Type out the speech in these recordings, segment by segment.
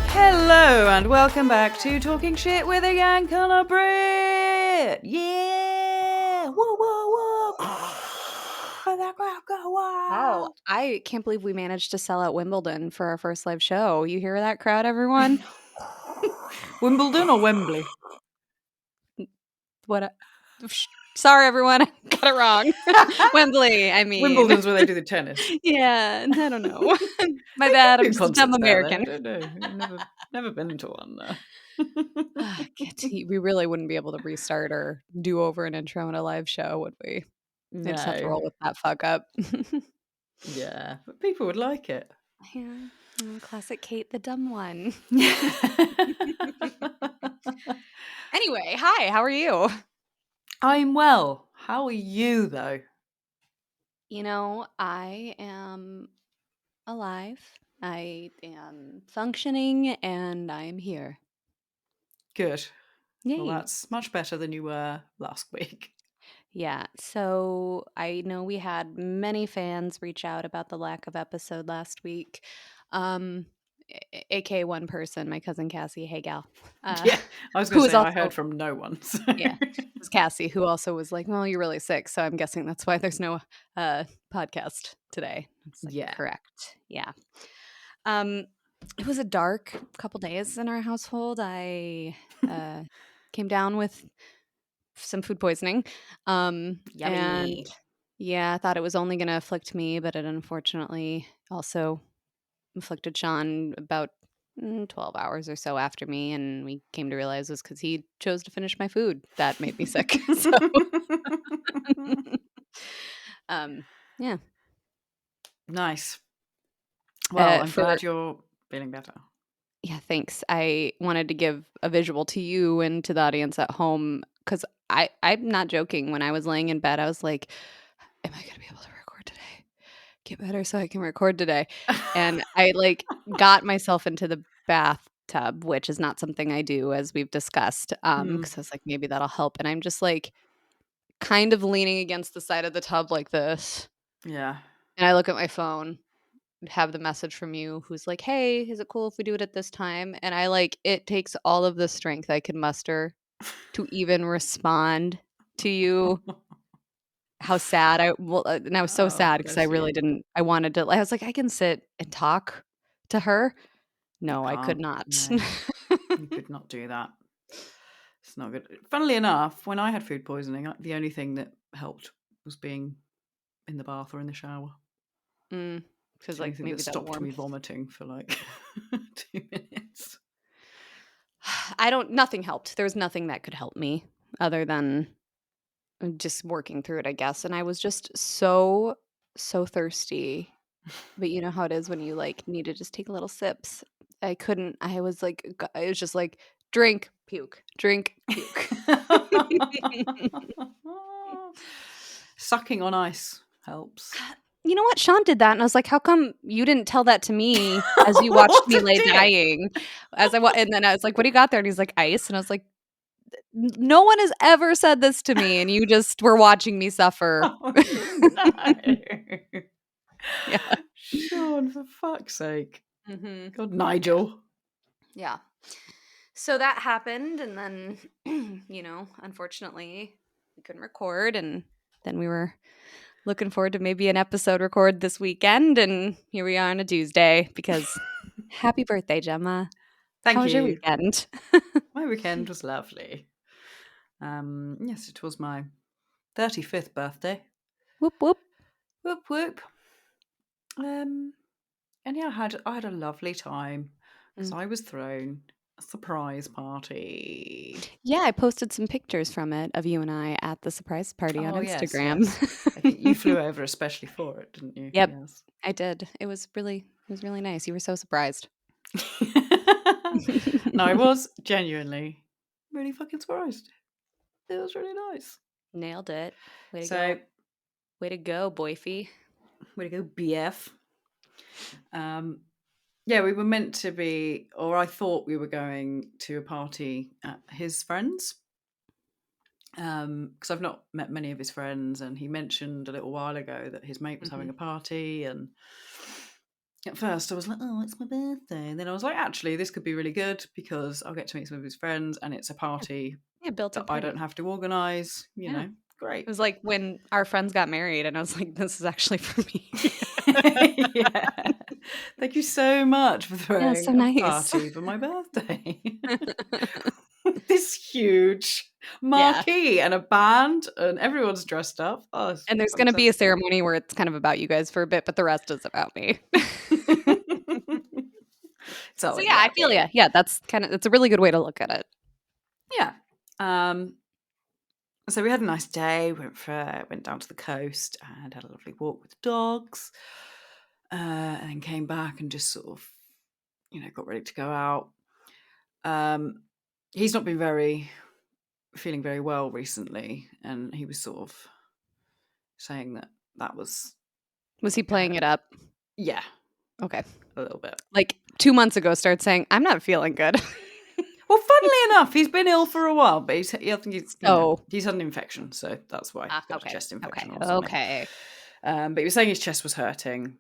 Hello and welcome back to Talking Shit with a Yank on a Brit. Yeah! Whoa, whoa, whoa! That crowd go wild. Wow, I can't believe we managed to sell out Wimbledon for our first live show. You hear that crowd, everyone? Wimbledon or Wembley? Sorry, everyone. I got it wrong. Wembley, I mean. Wimbledon's where they do the tennis. Yeah, I don't know. My bad. I'm just a dumb American. I don't know. Never been to one though. We really wouldn't be able to restart or do over an intro in a live show, would we? No. I just have to roll with that fuck up. Yeah, but people would like it. Yeah, classic Kate, the dumb one. Anyway, hi, how are you? I'm well. How are you, though? You know, I am alive. I am functioning, and I am here. Good. Yay. Well, that's much better than you were last week. Yeah, so I know we had many fans reach out about the lack of episode last week. AKA one person, my cousin Cassie. Hey, gal. Yeah, I was going to say I heard from no one. So. Yeah, it was Cassie who also was like, well, you're really sick, so I'm guessing that's why there's no podcast today. It's like, yeah. Correct. Yeah. It was a dark couple days in our household. I came down with some food poisoning. Yummy. And yeah, I thought it was only going to afflict me, but it unfortunately also afflicted Sean about 12 hours or so after me, and we came to realize it was because he chose to finish my food. That made me sick. So, yeah. Nice. Well, I'm glad you're feeling better. Yeah, thanks. I wanted to give a visual to you and to the audience at home because I'm not joking. When I was laying in bed, I was like, am I going to be able to record today? Get better so I can record today. And I got myself into the bathtub, which is not something I do, as we've discussed, because I was like, maybe that'll help. And I'm just kind of leaning against the side of the tub like this. Yeah. And I look at my phone, have the message from you who's like, hey, is it cool if we do it at this time? And it takes all of the strength I can muster to even respond to you. How sad and I was so sad because I really didn't. I wanted to. I was like, I can sit and talk to her. No, I could not. No. You could not do that. It's not good. Funnily enough, when I had food poisoning, the only thing that helped was being in the bath or in the shower. Because maybe that stopped me vomiting for 2 minutes. Nothing helped. There was nothing that could help me other than just working through it, I guess. And I was just so thirsty. But you know how it is when you need to just take little sips. I couldn't. I was just drink, puke, drink, puke. Sucking on ice helps. You know what? Sean did that, and I was like, "How come you didn't tell that to me as you watched me lay dying?" And then I was like, "What do you got there?" And he's like, "Ice," and I was like, "No one has ever said this to me, and you just were watching me suffer." Oh, no. Yeah, Sean, for fuck's sake! mm-hmm. God, Nigel. Yeah. So that happened, and then unfortunately, we couldn't record, and then we were looking forward to maybe an episode record this weekend, and here we are on a Tuesday because happy birthday, Gemma. Thank you. How was your weekend? My weekend was lovely. Yes, it was my 35th birthday. Whoop whoop. Whoop whoop. And yeah, I had a lovely time because I was thrown a surprise party. Yeah, I posted some pictures from it of you and I at the surprise party on Instagram. Yes. I think you flew over especially for it, didn't you? Yep, yes. I did. It was really nice. You were so surprised. No, I was genuinely really fucking surprised. It was really nice. Nailed it. Way to go, boyfie. Way to go, BF. Yeah, we were meant to be, or I thought we were going to a party at his friend's. Because I've not met many of his friends, and he mentioned a little while ago that his mate was having Mhm. a party, and at first I was like, "Oh, it's my birthday," and then I was like, "Actually, this could be really good because I'll get to meet some of his friends, and it's a Yeah. party Yeah, built-in that I don't party. have to organise." Yeah. It Great. was like when our friends got married and I was like, "This is actually for me." Yeah. Thank you so much for Yeah, so throwing a nice. party for my birthday. This huge Yeah. marquee and a band, and everyone's dressed up. Oh, it's And there's gonna be a fantastic. ceremony where it's kind of about you guys for a bit, but the rest is about me. It's So, always yeah, I about feel me. ya. Yeah, that's a really good way to look at it. Yeah. Um, so we had a nice day. Went down to the coast and had a lovely walk with the dogs, and then came back and just sort of, got ready to go out. Um, he's not been feeling very well recently, and he was sort of saying that was, Was he uh, playing it up? yeah, Okay. a little bit. Like, 2 months ago, started saying, "I'm not feeling good." Well, funnily enough, he's been ill for a while, but I think So he's had an infection, so that's why he's got a okay, chest infection okay, or something. okay. But he was saying his chest was hurting,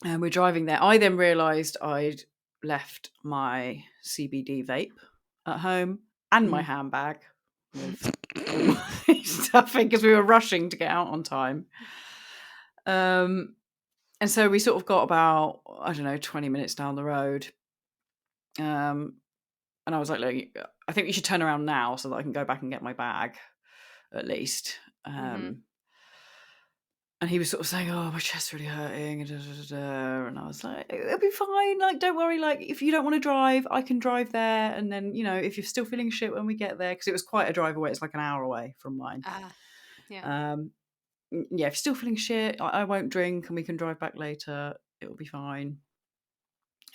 and we're driving there. I then realised I'd left my CBD vape at home and my Mhm. handbag with all my stuff in because we were rushing to get out on time. Um, and so we sort of got about, I don't know, 20 minutes down the road. Um, and I was like, look, I think we should turn around now so that I can go back and get my bag at least. Mhm. And he was sort of saying, "Oh, my chest's really hurting," and and I was like, "It'll be fine. Like, don't worry. Like, if you don't want to drive, I can drive there. And then, if you're still feeling shit when we get there, because it was quite a drive away. It's like an hour away from mine. Ah, yeah. Um, yeah, if you're still feeling shit, I won't drink, and we can drive back later. It will be fine."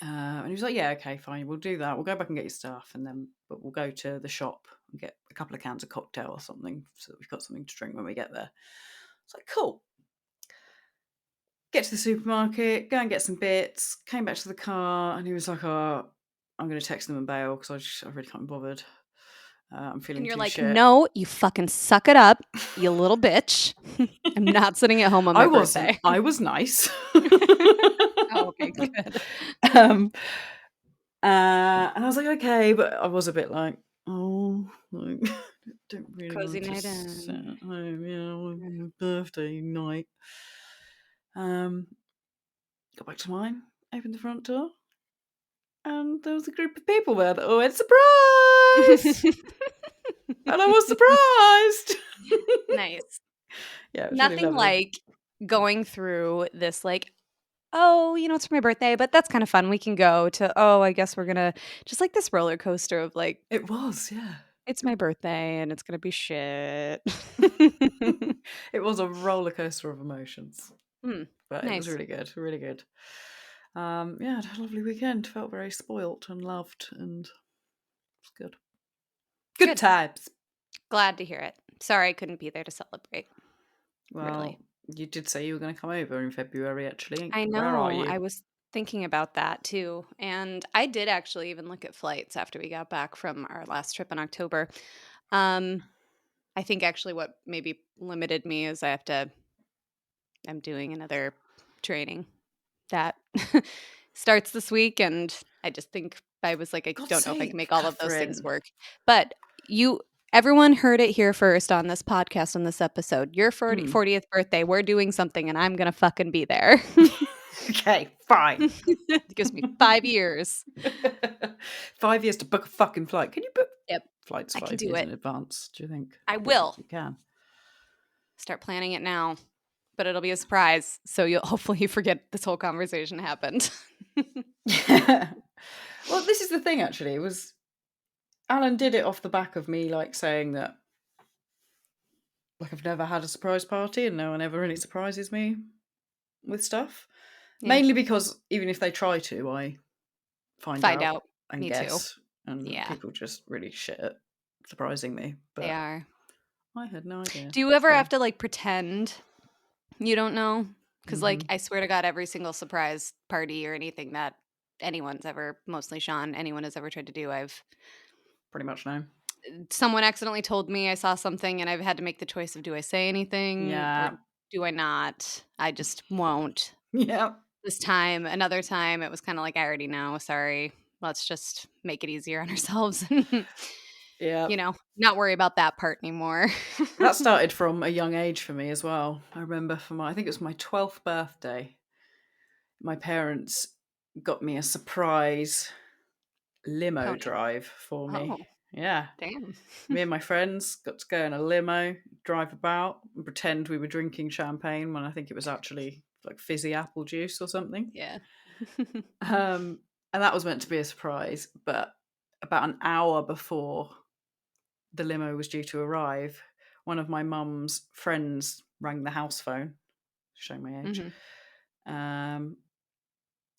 And he was like, "Yeah, okay, fine. We'll do that. We'll go back and get your stuff, and then, but we'll go to the shop and get a couple of cans of cocktail or something, so that we've got something to drink when we get there." It's like, cool. Get to the supermarket, go and get some bits, came back to the car, and he was like, "Oh, I'm going to text them and bail because I really can't be bothered. I'm And feeling you're too like, shit." "No, you fucking suck it up, you little bitch. I'm not sitting at home on I my wasn't. birthday." I was nice. Oh, okay, good. um, and I was like, "Okay," but I was a bit like, "Oh, like, don't really Cozy want to night sit in. at home, on my birthday night." Um, got back to mine, opened the front door, and there was a group of people there that all went, "Surprise!" And I was surprised. Nice. Yeah, it was really Nothing lovely. like going through this, like, "Oh, it's for my birthday, but that's kinda fun, we can go," to, "Oh, I guess we're gonna," just like this roller coaster of, like, It was, yeah. "It's my birthday, and it's gonna be shit." It was a roller coaster of emotions, Mm, but it was nice. really good, really good. Yeah, I had a lovely weekend. Felt very spoilt and loved, and it's good. Good Good. times. Glad to hear it. Sorry I couldn't be there to celebrate. Really. Well, you did say you were going to come over in February, actually. I Where are know, you? I was thinking about that too, and I did actually even look at flights after we got back from our last trip in October. Um, I think actually what maybe limited me is I'm doing another training that starts this week, and I just think I was like, I God's don't know if I can sake, make all of those things Catherine. work. But everyone heard it here first on this podcast, on this episode. Your Mm. 40th birthday, we're doing something, and I'm gonna fucking be there. Okay, fine. It gives me 5 years. 5 years to book a fucking flight. Can you book Yep, flights I can 5 do years it. in advance, do you think? I I don't think will you can. start planning it now, but it'll be a surprise, so you'll hopefully forget this whole conversation happened. Yeah. Well, this is the thing, actually. It was Alan did it off the back of me, like, saying that, like, I've never had a surprise party and no one ever really surprises me with stuff. Yeah, Mainly because even if they try to, I find find out out. and Me too. guess, and Yeah, people just really shit at surprising me. they But are. I had no idea. Do you ever So, have to, like, pretend you don't know? Because, like, mhm. I swear to God, every single surprise party or anything that anyone's ever, mostly Sean, anyone has ever tried to do. Pretty much no. Someone accidentally told me I saw something, and I've had to make the choice of, do I say anything or Yeah. do I not? I just won't. Yeah. This time, another time, it was kind of like, I already know. Sorry. Let's just make it easier on ourselves and, Yeah. not worry about that part anymore. That started from a young age for me as well. I remember I think it was my 12th birthday, my parents got me a surprise limo Pony. drive for me. Oh, Yeah. damn. Me and my friends got to go in a limo, drive about, and pretend we were drinking champagne when I think it was actually like fizzy apple juice or something. Yeah. And that was meant to be a surprise, but about an hour before the limo was due to arrive, one of my mum's friends rang the house phone, showing my age,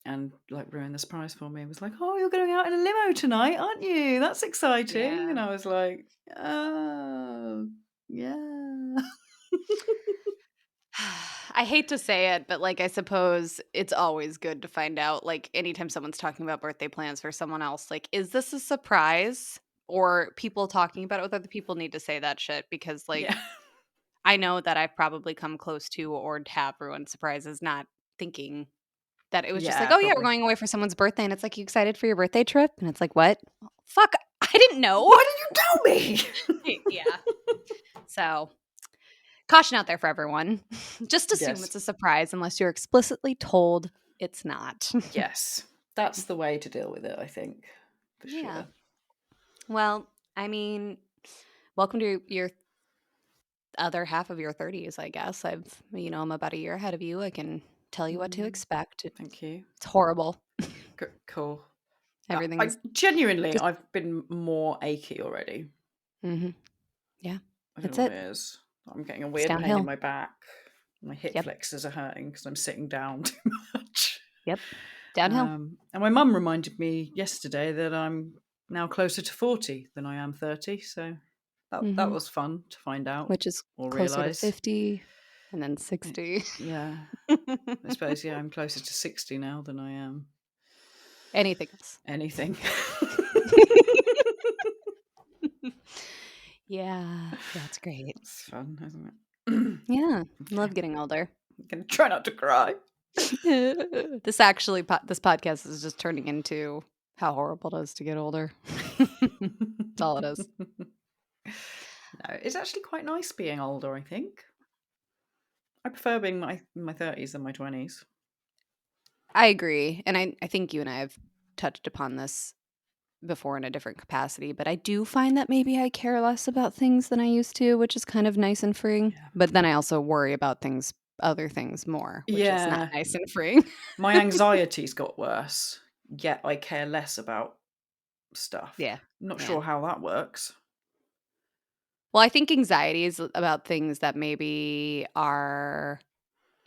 and like ruined the surprise for me. It was like, "Oh, you're going out in a limo tonight, aren't you? That's exciting!" Yeah. And I was like, "Oh, yeah." I hate to say it, but like I suppose it's always good to find out, like anytime someone's talking about birthday plans for someone else, like, is this a surprise? Or people talking about it with other people need to say that shit because like Yeah. I know that I've probably come close to or have ruined surprises not thinking that it was just like, Yeah, "Oh, yeah, we're probably. going away for someone's birthday," and it's like, "You excited for your birthday trip?" And it's like, "What?" "Fuck, I didn't know." Why did you tell me? Yeah. So, caution out there for everyone. Just assume Yes. it's a surprise unless you're explicitly told it's not. Yes. That's the way to deal with it, I think. For Yeah. sure. Well, I mean, welcome to your other half of your 30s, I guess. I'm about a year ahead of you. I can tell you what to expect. Thank you. It's horrible. Cool. I Everything's genuinely, just I've been more achy already. Yeah. I don't It's know what it. it is. I'm getting a It's weird pain in downhill. my back. My hip Yep. flexors are hurting because I'm sitting down too much. Yep. Downhill. And my mum reminded me yesterday that I'm now closer to 40 than I am 30. So that was fun to find out Which is or closer to realise. 50 and then 60. Yeah. I suppose, yeah, I'm closer to 60 now than I am Anything else. anything. Yeah. Yeah, it's great. It's fun, isn't it? Yeah. Okay. Love getting older. I'm going to try not to cry. This podcast is just turning into how horrible it is to get older. That's all it is. No, it's actually quite nice being older, I think. I prefer being in my 30s than my 20s. I agree. And I think you and I have touched upon this before in a different capacity, but I do find that maybe I care less about things than I used to, which is kind of nice and freeing. Yeah. But then I also worry about other things more, which is not Yeah. nice and freeing. My anxiety's got worse, yet I care less about stuff. Yeah. I'm not Yeah. sure how that works. Well, I think anxiety is about things that maybe are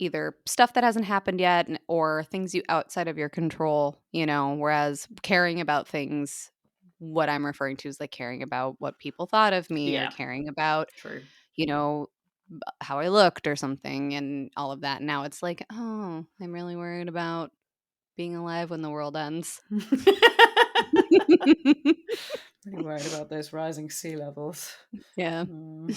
either stuff that hasn't happened yet or things you outside of your control, whereas caring about things, what I'm referring to is like caring about what people thought of me or Yeah, caring about, true. how I looked or something and all of that. Now it's like, oh, I'm really worried about being alive when the world ends. Really worried about those rising sea levels. Yeah. Mm.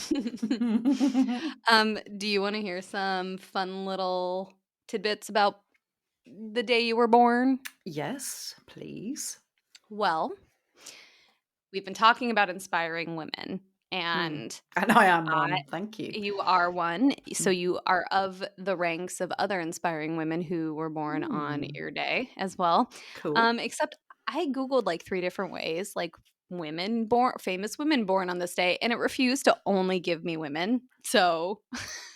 Do you want to hear some fun little tidbits about the day you were born? Yes, please. Well, we've been talking about inspiring women, and And I am I one. Thank you. you are one. So you are of the ranks of other inspiring women who were born on Mm, your day as well. cool. Except I Googled like 3 different ways, like famous women born on this day, and it refused to only give me women. So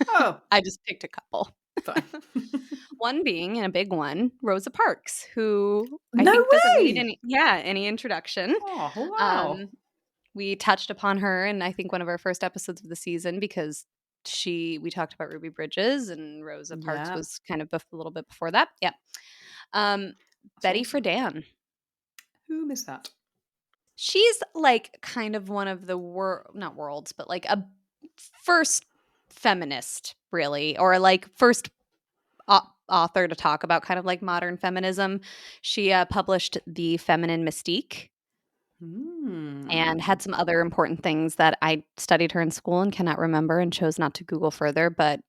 Oh, I just picked a couple. fine. One being, and a big one, Rosa Parks, who I No think doesn't need way. any introduction. Oh, wow. Um, we touched upon her in I think one of our first episodes of the season because we talked about Ruby Bridges and Rosa Parks Yeah, was kind of a little bit before that. Yeah. Um, that's Betty awesome. Friedan. Who missed that? She's like kind of one of the not worlds, but like a first feminist, really, or like first author to talk about kind of like modern feminism. She published The Feminine Mystique and had some other important things that I studied her in school and cannot remember and chose not to Google further. But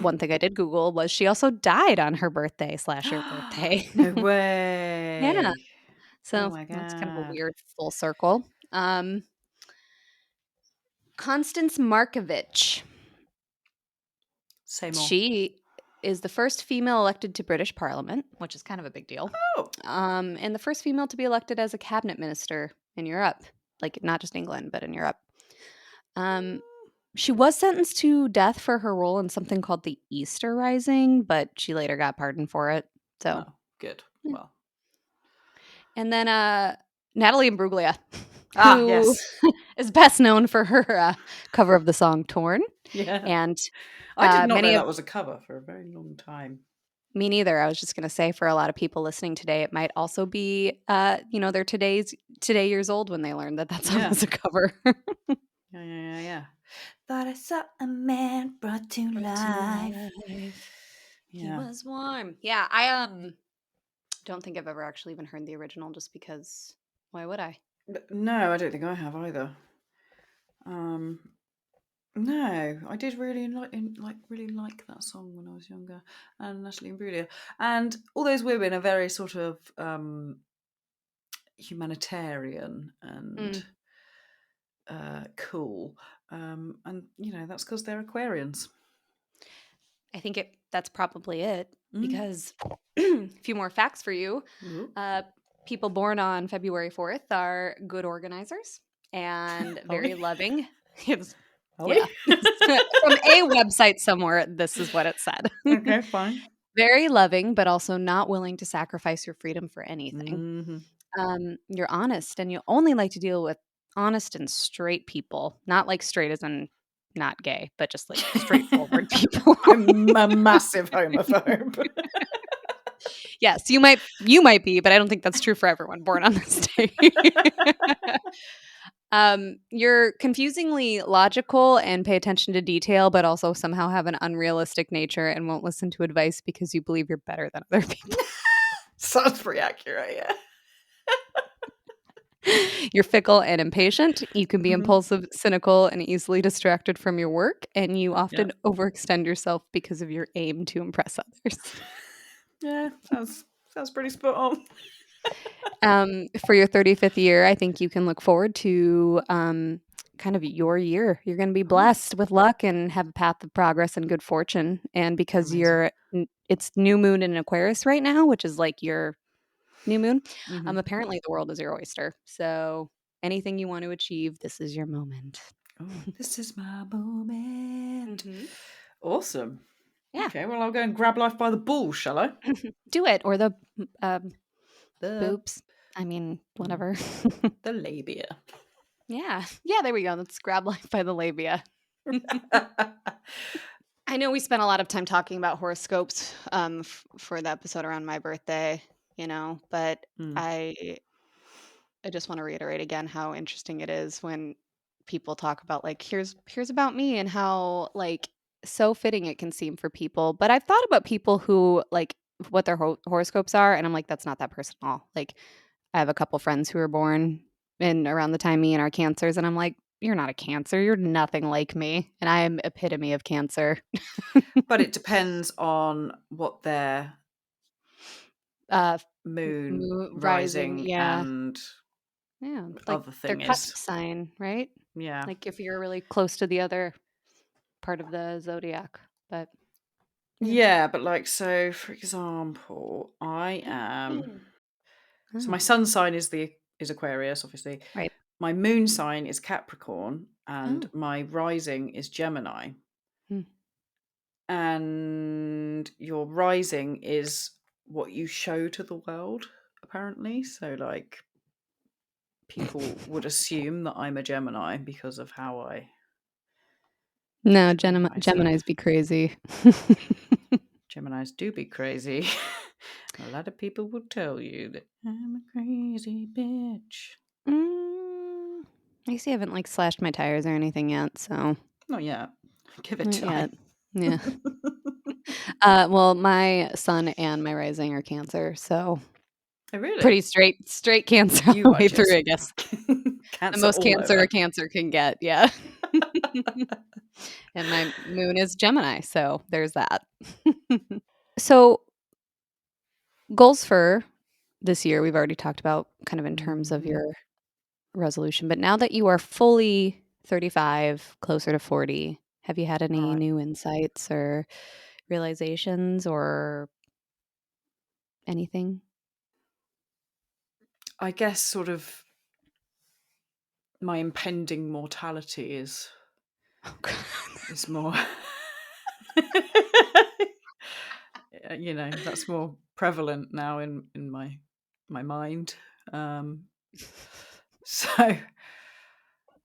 one thing I did Google was she also died on her birthday / your birthday. No Yeah. way. Oh So my that's kind of a God. weird full circle. Constance Markovich. Say more. She is the first female elected to British Parliament, which is kind of a big deal. Oh. And the first female to be elected as a cabinet minister in Europe, like not just England, but in Europe. She was sentenced to death for her role in something called the Easter Rising, but she later got pardoned for it. So, Oh, good. yeah. Well. And then Natalie Imbruglia, Ah, who yes. is best known for her cover of the song "Torn," Yeah. and I did not know many of that was a cover for a very long time. me neither. I was just going to say, for a lot of people listening today, it might also be, they're today years old when they learned that song Yeah. was a cover. Yeah. Thought I saw a man brought to life. He Yeah. was warm. Yeah, I don't think I've ever actually even heard the original, just because why would I? No, I don't think I have either. No, I did really like that song when I was younger, and Natalie Imbruglia, and all those women are very sort of humanitarian and cool, and that's because they're Aquarians. I think that's probably it, Mm. because a few more facts for you. Ooh. People born on February 4th are good organizers and very loving. It's, Are yeah. we? From a website somewhere, this is what it said. Okay, fine. Very loving, but also not willing to sacrifice your freedom for anything. Mm-hmm. You're honest, and you only like to deal with honest and straight people. Not like straight as in not gay, but just like straightforward people. I'm a massive homophobe. Yes, you might be, but I don't think that's true for everyone born on this day. You're confusingly logical and pay attention to detail, but also somehow have an unrealistic nature and won't listen to advice because you believe you're better than other people. Sounds pretty accurate, yeah. You're fickle and impatient. You can be Mhm. impulsive, cynical, and easily distracted from your work, and you often Yeah. overextend yourself because of your aim to impress others. Yeah, sounds pretty spot on. For your 35th year, I think you can look forward to kind of your year. You're going to be blessed with luck and have a path of progress and good fortune. And because Amazing. it's new moon in Aquarius right now, which is like your new moon. Mhm. Apparently the world is your oyster. So anything you want to achieve, this is your moment. Oh, this is my moment. Mm-hmm. Awesome. Yeah. Okay, well, I'll go and grab life by the balls, shall I? Do it. Or the The boobs. I mean, whatever. the labia. Yeah. Yeah, there we go. Let's grab life by the labia. I know we spent a lot of time talking about horoscopes for the episode around my birthday, but I just want to reiterate again how interesting it is when people talk about like here's about me, and how like so fitting it can seem for people. But I've thought about people who like what their horoscopes are, and I'm like, that's not that person at all. Like, I have a couple friends who were born in around the time me and our cancers, and I'm like, you're not a Cancer. You're nothing like me, and I am epitome of Cancer. But it depends on what their uh moon, Rising, rising, yeah. and Yeah, like other their thing cusp is. sign, right? Yeah. Like if you're really close to the other part of the zodiac. But Yeah, but like, so for example, I am. So my Oh, sun sign is Aquarius, obviously. right. My moon sign is Capricorn, and Oh. my rising is Gemini. Hmm. And your rising is what you show to the world, apparently. So, like, people would assume that I'm a Gemini because of how I No, portray myself. Geminis be crazy. Geminis do be crazy. A lot of people will tell you that I'm a crazy bitch. I guess I haven't like slashed my tires or anything yet, so Not yet. Give it not time. yet. Yeah. Well, my sun and my rising are Cancer, so Oh, really? pretty straight Cancer all You the are way through, just I guess. The Cancer most all Cancer a over. Cancer can get, yeah. And my moon is Gemini, so there's that. So, goals for this year, we've already talked about kind of in terms of Mhm. your resolution, but now that you are fully 35, closer to 40, have you had any Right. new insights or realizations or anything? I guess sort of my impending mortality Oh, God. is more that's more prevalent now in my mind. Um, so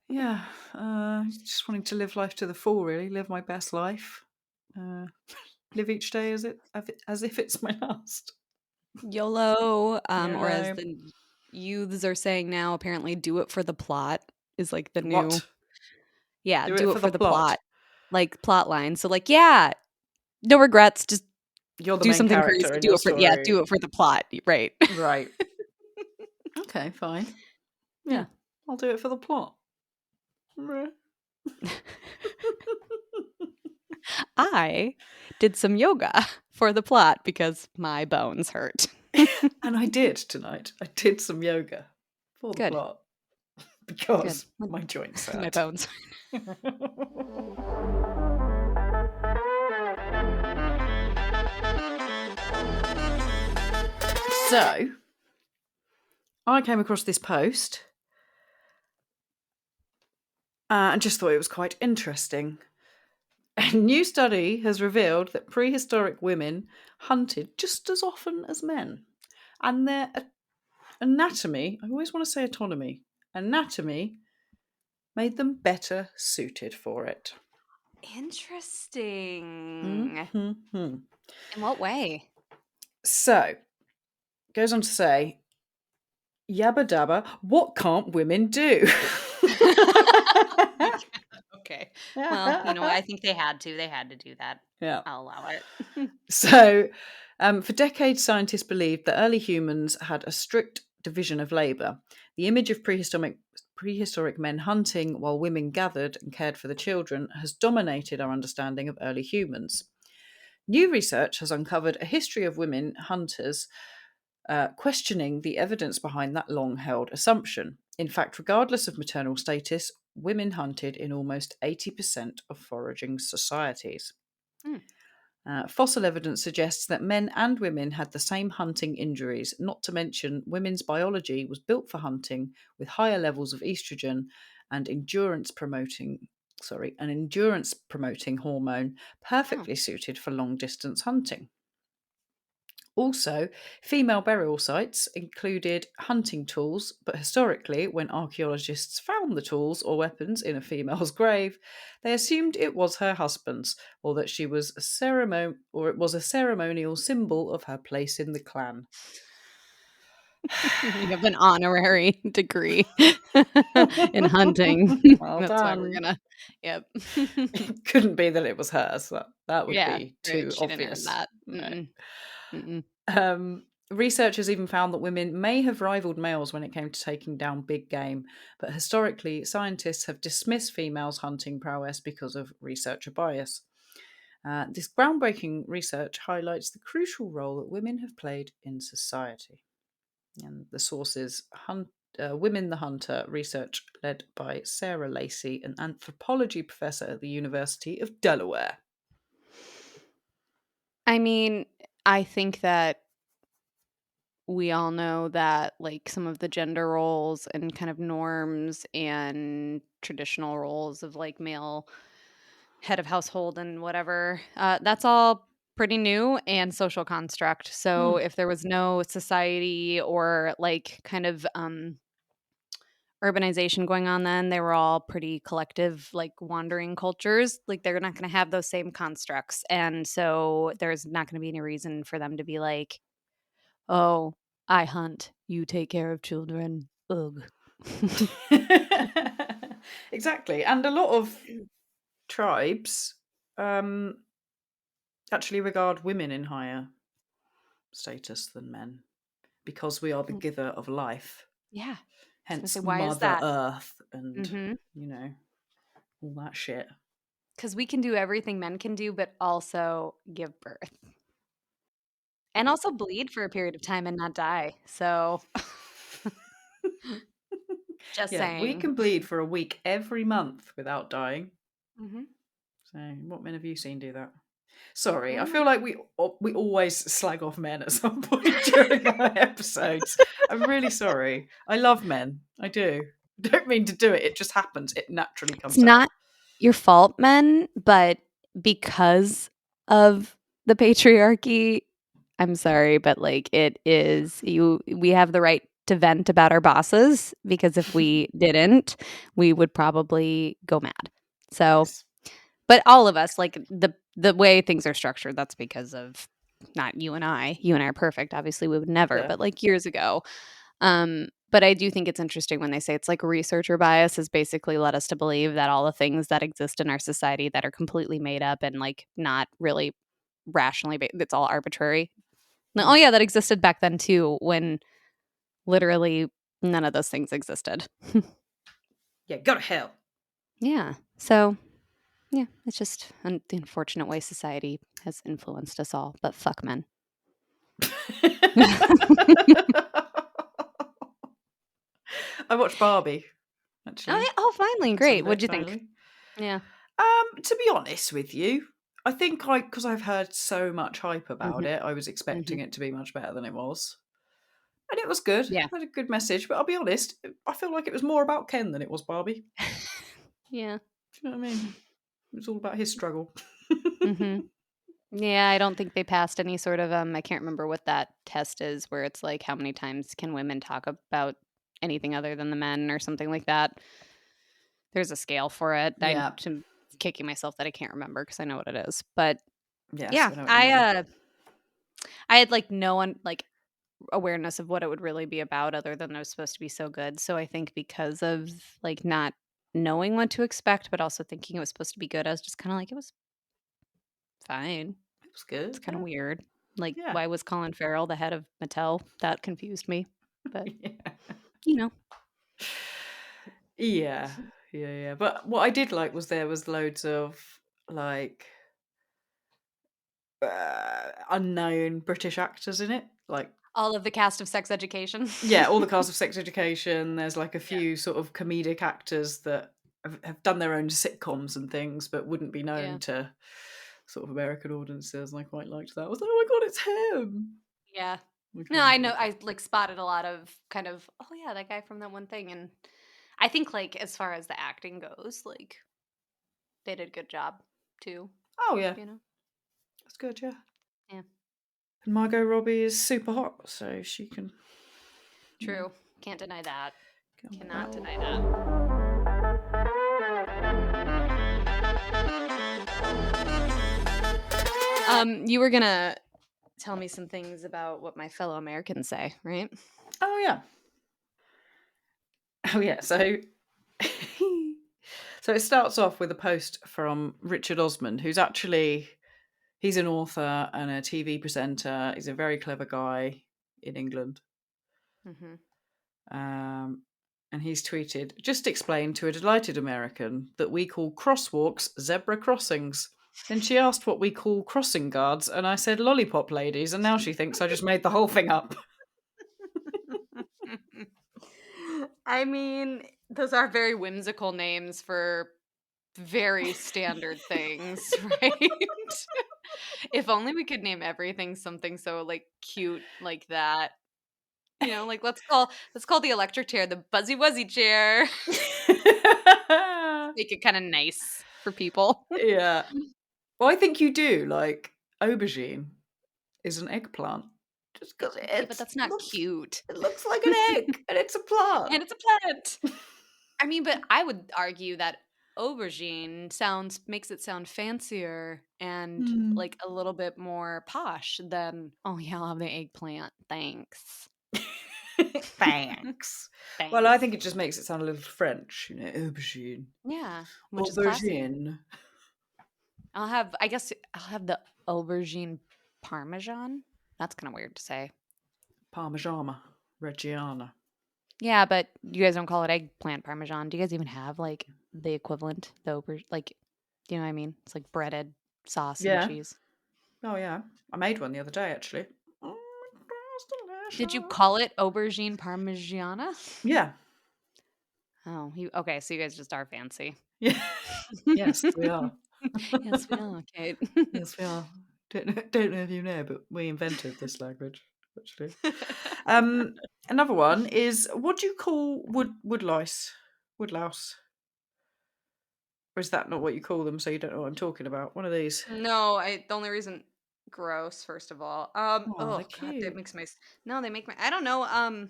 yeah, just wanting to live life to the full, really, live my best life. Uh, live each day as if it's my last. YOLO, or as YOLO. the youths are saying now, apparently, do it for the plot is like the new, What? yeah, Do it do for it the for the plot. plot, like plot line. So, like, yeah, no regrets, just You're the do main something character crazy, in do your it for, yeah, do story. it for the plot, right. Right. Okay, fine. Yeah. Yeah, I'll do it for the plot. I did some yoga for the plot because my bones hurt. And I did tonight. I did some yoga for the Good, plot good. because my joints My hurt. bones. So, I came across this post and just thought it was quite interesting. A new study has revealed that prehistoric women hunted just as often as men, and their anatomy, I always want to say autonomy, anatomy made them better suited for it. Interesting. Hmm. In what way? So, goes on to say, yabba dabba, what can't women do? Oh my god. Okay. Well, I think they had to. They had to do that. Yeah. I'll allow it. So, for decades, scientists believed that early humans had a strict division of labour. The image of prehistoric men hunting while women gathered and cared for the children has dominated our understanding of early humans. New research has uncovered a history of women hunters questioning the evidence behind that long held assumption. In fact, regardless of maternal status, women hunted in almost 80% of foraging societies. Hmm. Fossil evidence suggests that men and women had the same hunting injuries, not to mention women's biology was built for hunting with higher levels of estrogen and an endurance promoting hormone Oh. perfectly suited for long distance hunting. Also, female burial sites included hunting tools, but historically, when archaeologists found the tools or weapons in a female's grave, they assumed it was her husband's, or that she was it was a ceremonial symbol of her place in the clan. You have an honorary degree in hunting. Well That's why we're done. gonna, yep. It couldn't be that it was hers. That would Yeah, be right, too she didn't earn obvious. that. No. Mm-mm, mm-mm. Researchers even found that women may have rivaled males when it came to taking down big game, but historically, scientists have dismissed females' hunting prowess because of researcher bias. This groundbreaking research highlights the crucial role that women have played in society. And the source is Women the Hunter research led by Sarah Lacey, an anthropology professor at the University of Delaware. I mean, I think that we all know that, like, some of the gender roles and kind of norms and traditional roles of, like, male head of household and whatever, that's all pretty new and social construct. So Hmm. if there was no society or, like, kind of, urbanization going on then, they were all pretty collective, like, wandering cultures, like, they're not gonna have those same constructs, and so there's not gonna be any reason for them to be like, "Oh, I hunt, you take care of children. Ugh." Exactly. And a lot of tribes um, actually regard women in higher status than men because we are the giver of life. Yeah. I was gonna say, Hence why is Mother that? Earth and, Mhm. all that shit. 'Cause we can do everything men can do, but also give birth. And also bleed for a period of time and not die, so just Yeah, we saying. can bleed for a week every month without dying. Mhm. So, what men have you seen do that? Sorry, I Well, feel like we always slag off men at some point during our episodes. I'm really sorry. I love men. I do. I don't mean to do it. It just happens. It naturally it's comes out. not your fault, men, but because of the patriarchy, I'm sorry, but, like, it is we have the right to vent about our bosses, because if we didn't, we would probably go mad. So Yes. but all of us, like, the way things are structured, that's because of not you and I. You and I are perfect, obviously, we would never, Yeah. but, like, years ago. But I do think it's interesting when they say it's like researcher bias has basically led us to believe that all the things that exist in our society that are completely made up and, like, not really rationally it's all arbitrary. Like, oh, Mm. yeah, that existed back then too, when literally none of those things existed. Yeah, go to hell. Yeah. So, yeah, it's just the unfortunate way society has influenced us all, but fuck men. I watched Barbie, Oh, actually, yeah. Oh, finally. on Great. Sunday, What'd you think? finally. Yeah. To be honest with you, I think because I've heard so much hype about Mhm. it, I was expecting Mhm. it to be much better than it was. And it was good. It Yeah. had a good message, but I'll be honest, I feel like it was more about Ken than it was Barbie. Yeah. Do you know what I mean? It was all about his struggle. Mhm. Yeah, I don't think they passed any sort of, I can't remember what that test is where it's like, how many times can women talk about anything other than the men or something like that. There's a scale for it. I'm Yeah. kicking myself that I can't remember because I know what it is. But Yes, yeah, I know what you mean. I had like no one like awareness of what it would really be about other than it was supposed to be so good. So I think because of like not knowing what to expect, but also thinking it was supposed to be good, I was just kind of like, it was fine. It was It's good. kind of Yeah. weird. Like, Yeah. why was Colin Farrell the head of Mattel? That confused me. But, Yeah. you know. Yeah. Yeah. Yeah. But what I did like was there was loads of like unknown British actors in it. Like, All of the cast of Sex Education. yeah, all the cast of Sex Education. There's like a Yeah. few sort of comedic actors that have done their own sitcoms and things, but wouldn't be Yeah. known to sort of American audiences. And I quite liked that. I was like, oh my god, it's him. Yeah. I No, kind of I know. enjoyed that. I like spotted a lot of kind of, oh, yeah, that guy from that one thing. And I think, like, as far as the acting goes, like, they did a good job too, Oh yeah, you know? that's good. Yeah, Yeah. and Margot Robbie is super hot, so she can, you know, True. Can't deny that. get on with Cannot that. deny that. You were gonna tell me some things about what my fellow Americans say, right? Oh yeah, oh yeah. So, so it starts off with a post from Richard Osman, who's actually he's an author and a TV presenter. He's a very clever guy in England. Mm-hmm. Um, and he's tweeted, just explain to a delighted American that we call crosswalks zebra crossings. Then she asked what we call crossing guards, and I said lollipop ladies, and now she thinks I just made the whole thing up. I mean, those are very whimsical names for very standard things, right? If only we could name everything something so like cute like that. You know, like let's call the electric chair the buzzy wuzzy chair. Make it kind of nice for people. Yeah. Well, I think you do. Like, aubergine is an eggplant. Just because Yeah, but that's not cute. it looks like an egg, and it's a plant. And it's a plant. I mean, but I would argue that aubergine makes it sound fancier and Hmm. like a little bit more posh than, oh yeah, I'll have the eggplant. Thanks. Thanks. Well, I Thanks. think it just makes it sound a little French, aubergine. Yeah, which is classy. Aubergine. I guess I'll have the aubergine parmesan. That's kind of weird to say. Parmigiana Reggiana. Yeah, but you guys don't call it eggplant parmesan. Do you guys even have like the equivalent? The like, you know what I mean? It's like breaded sauce and Yeah. cheese. Oh yeah. I made one the other day actually. Oh my God, it's Did you delicious. call it aubergine parmigiana? Yeah. Oh, okay. So you guys just are fancy. Yeah. Yes, we are. Yes, we are, Kate. Yes, we are. Don't know if you know, but we invented this language, actually. Um, Another one is, what do you call woodlice? Woodlouse? Or is that not what you call them, so you don't know what I'm talking about? One of these. No, the only reason gross, first of all. Oh, they're Oh god, that cute. makes my no, they make my I don't know,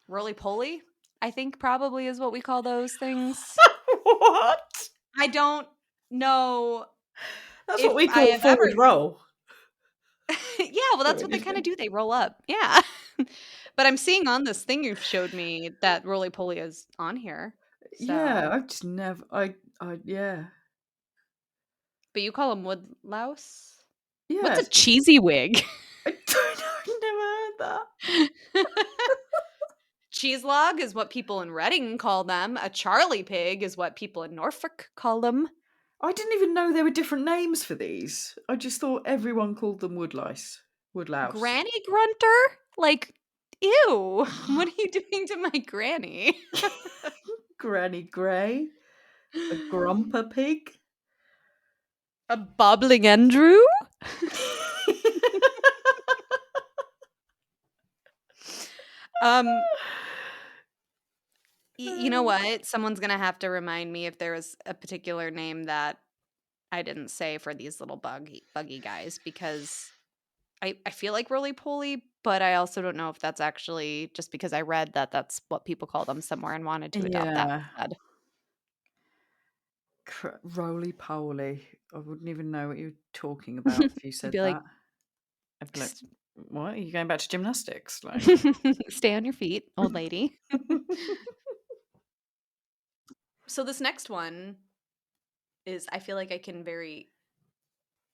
roly poly, I think probably is what we call those things. What? I don't know That's what if we I call have ever forward roll. Yeah, well, that's what they kinda do, they roll up. Yeah. But I'm seeing on this thing you've showed me that roly poly is on here. Yeah, So I've just never. Yeah, but you call them wood louse? What's a yes. cheesy wig? I don't know. I've never heard that. Cheese log is what people in Reading call them. A Charlie pig is what people in Norfolk call them. I didn't even know there were different names for these. I just thought everyone called them woodlice, woodlouse. Granny grunter? Like, ew. What are you doing to my granny? Granny Grey, a grumper pig. A bobbling Andrew? Um, you know what? Someone's gonna have to remind me if there was a particular name that I didn't say for these little buggy guys because I feel like roly poly, but I also don't know if that's actually just because I read that that's what people call them somewhere and wanted to adopt that Yeah, instead. roly poly. I wouldn't even know what you were talking about if you I'd said be like, that. I'd be like, just "What? Are you going back to gymnastics?" Like, stay on your feet, old lady. So this next one is I feel like I can very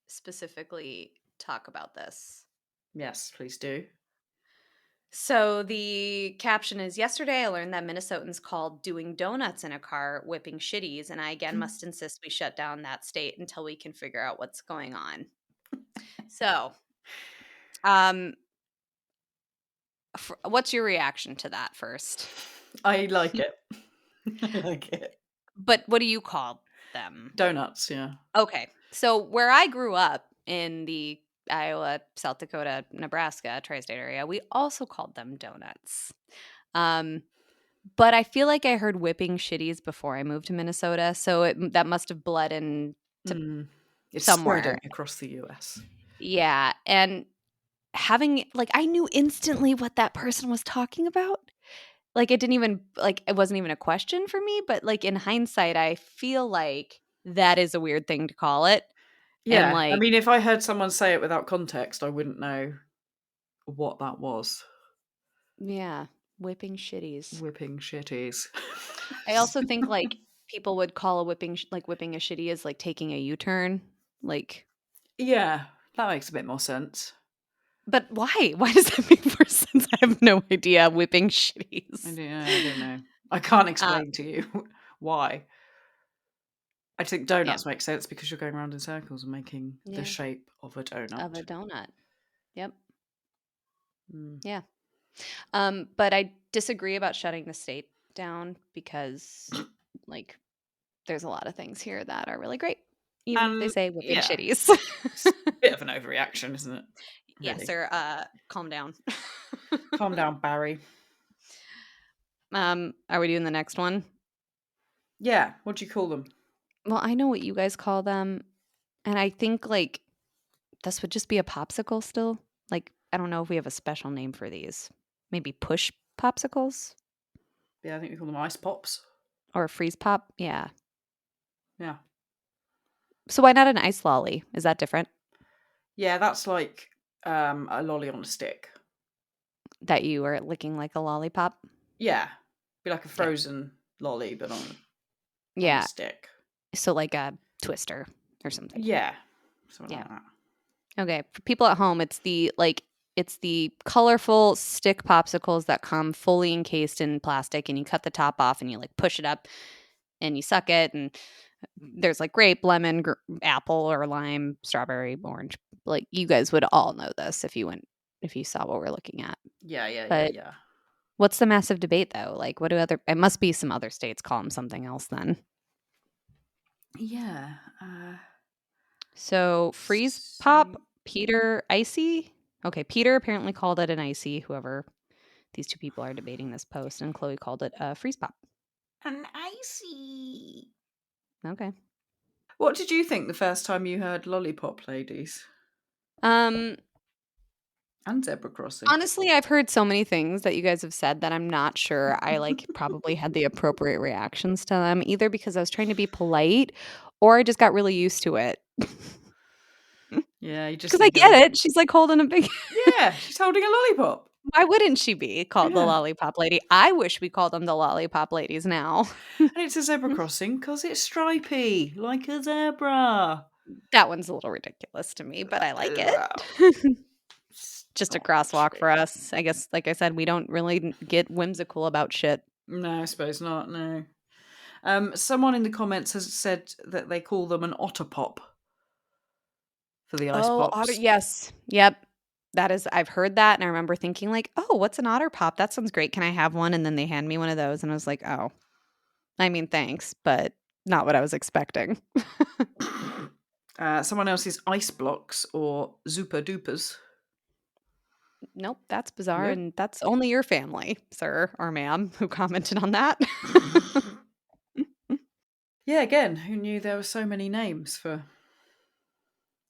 specifically talk about this. yes, please do. So the caption is yesterday I learned that Minnesotans called doing donuts in a car whipping shitties, and I again must insist we shut down that state until we can figure out what's going on. So, um, what's your reaction to that first? I like it. I like it. But what do you call them? Donuts, yeah. Okay. So where I grew up in the Iowa, South Dakota, Nebraska tri-state area, we also called them donuts. Um, but I feel like I heard whipping shitties before I moved to Minnesota, so that must have bled into Mm. It's somewhere. spreading across the US. Yeah, and having like I knew instantly what that person was talking about. Like it didn't even like it wasn't even a question for me, but like in hindsight, I feel like that is a weird thing to call it. And Yeah, I like, mean, if I heard someone say it without context, I wouldn't know what that was. yeah, whipping shitties. Whipping shitties. I also think like people would call a like whipping a shitty as like taking a U-turn. Like, Yeah, that makes a bit more sense. but why? Why does that make more sense? I have no idea. Whipping shitties. I don't know. I can't Uh, explain to you why. I think yeah, donuts make sense because you're going around in circles and making the yeah, shape of a of a donut. donut. Yep. Mm. Yeah. But I disagree about shutting the state down because, like, there's a lot of things here that are really great, even if they And say whipping yeah, shitties. it's a bit of an overreaction, isn't it? Yes, Really. sir. Calm down. Calm down, Barry. Are we doing the next one? Yeah, what do you call them? Well, I know what you guys call them, and I think like this would just be a popsicle still. Like, I don't know if we have a special name for these. Maybe push popsicles Yeah, I think we call them ice pops. or a freeze pop. Yeah. Yeah. So why not an ice lolly? Is that different? Yeah, that's like a lolly on a stick. That you are licking like a lollipop? Yeah. Be like a Okay. frozen lolly, but on a Yeah. stick. So like a twister or something. Yeah. Something Yeah. like that. Okay, for people at home, it's the colorful stick popsicles that come fully encased in plastic, and you cut the top off and you like push it up and you suck it, and there's like grape, lemon, apple or lime, strawberry, orange. Like you guys would all know this if you saw what we're looking at. Yeah. But what's the massive debate though? Like what do it must be some other states call them something else then. Yeah. So freeze pop, Peter icy. Okay, Peter apparently called it an icy, whoever these two people are debating this post, and Chloe called it a freeze pop. An icy. Okay. What did you think the first time you heard Lollipop Ladies Um and Zebra Crossing? Honestly, I've heard so many things that you guys have said that I'm not sure I like probably had the appropriate reactions to them, either because I was trying to be polite or I just got really used to it. Yeah, you just Because I think get it. She's like holding a big Yeah, she's holding a lollipop. Why wouldn't she be called the Yeah. Lollipop Lady? I wish we called them the Lollipop Ladies now. And it's a zebra crossing because it's stripy, like a zebra. That one's a little ridiculous to me, but I like Wow. it. Just a Stop crosswalk it. for us. I guess, like I said, we don't really get whimsical about shit. No, I suppose not, no. Someone in the comments has said that they call them an otter pop for the ice pops. Yes. Yep. I've heard that, and I remember thinking like, oh, what's an otter pop? That sounds great. Can I have one? And then they hand me one of those, and I was like, oh, I mean, thanks, but not what I was expecting. Someone else's ice blocks or Zupa Dupas. Nope, that's bizarre, Yeah. and that's only your family, sir or ma'am, who commented on that. Yeah, again, who knew there were so many names for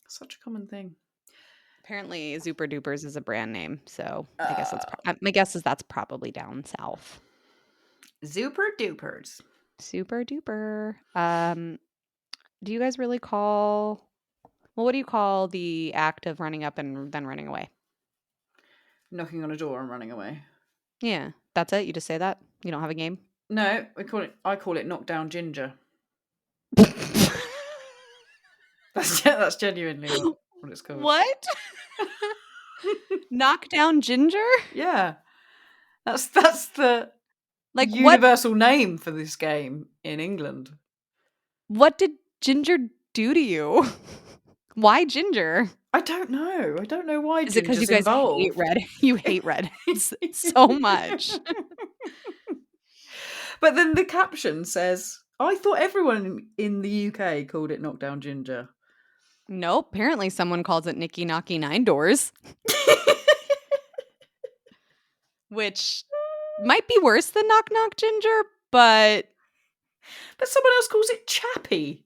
such a common thing? Apparently, Zuper Dupers is a brand name, so I guess my guess is that's probably down south. Zuper Dupers. Super duper. Do you guys really call? Well, what do you call the act of running up and then running away? Knocking on a door and running away. Yeah, that's it. You just say that. You don't have a game. No, I call it knockdown ginger. That's genuinely what it's called. What? Knockdown ginger? Yeah, that's the Like universal name for this game in England. What did ginger do to you? Why ginger? I don't know. I don't know why. Is it because you ginger's guys involved. hate red? You hate redheads so much. But then the caption says, "I thought everyone in the UK called it knockdown ginger." Nope. Apparently, someone calls it Nicky Knocky Nine Doors, which might be worse than Knock Knock Ginger, but someone else calls it chappy.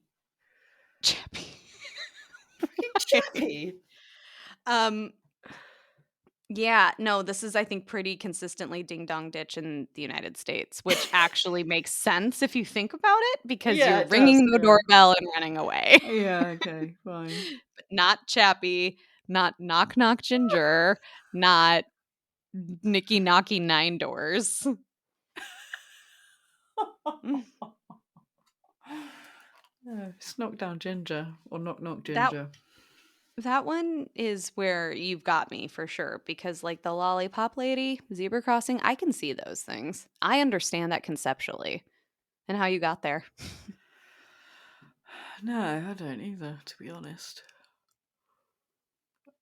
Chappy. Chappy. Yeah, no, this is, I think, pretty consistently ding dong ditch in the United States, which actually makes sense if you think about it, because Yeah, you're it ringing does, the yeah. doorbell and running away. Yeah, okay, fine. But not Chappy, not Knock Knock Ginger, not Nicky Knocky Nine Doors. It's knockdown ginger or knock knock ginger. That one is where you've got me for sure, because like the Lollipop Lady, Zebra Crossing, I can see those things. I understand that conceptually and how you got there. No, I don't either, to be honest.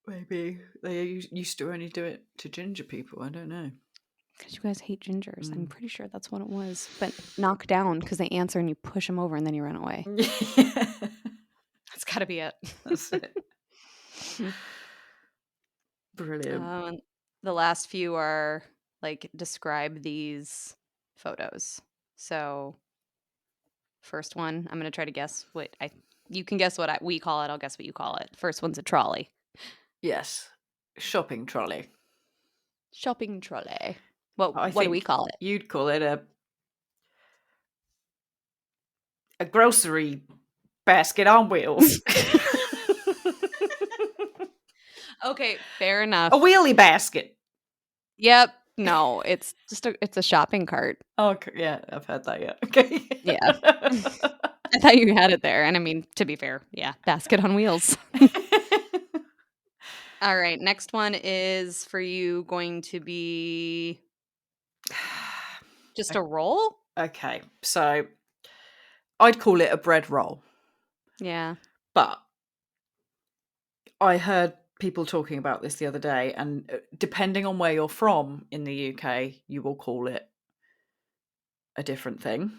Maybe they used to only do it to ginger people. I don't know. Because you guys hate gingers. I'm pretty sure that's what it was. But knock down, because they answer and you push them over and then you run away. That's got to be it. That's it. Brilliant. The last few are like describe these photos. So first one, I'm going to try to guess what you can guess what we call it. I'll guess what you call it. First one's a trolley. Yes. Shopping trolley. Shopping trolley. What do we call it? You'd call it a grocery basket on wheels. Okay, fair enough. A wheelie basket. Yep. No, it's just it's a shopping cart. Okay, yeah, I've heard that. Yeah. Okay. Yeah. I thought you had it there. And I mean, to be fair, yeah, basket on wheels. All right, next one is for you going to be just a roll? Okay, so I'd call it a bread roll, Yeah. but I heard people talking about this the other day, and depending on where you're from in the UK, you will call it a different thing.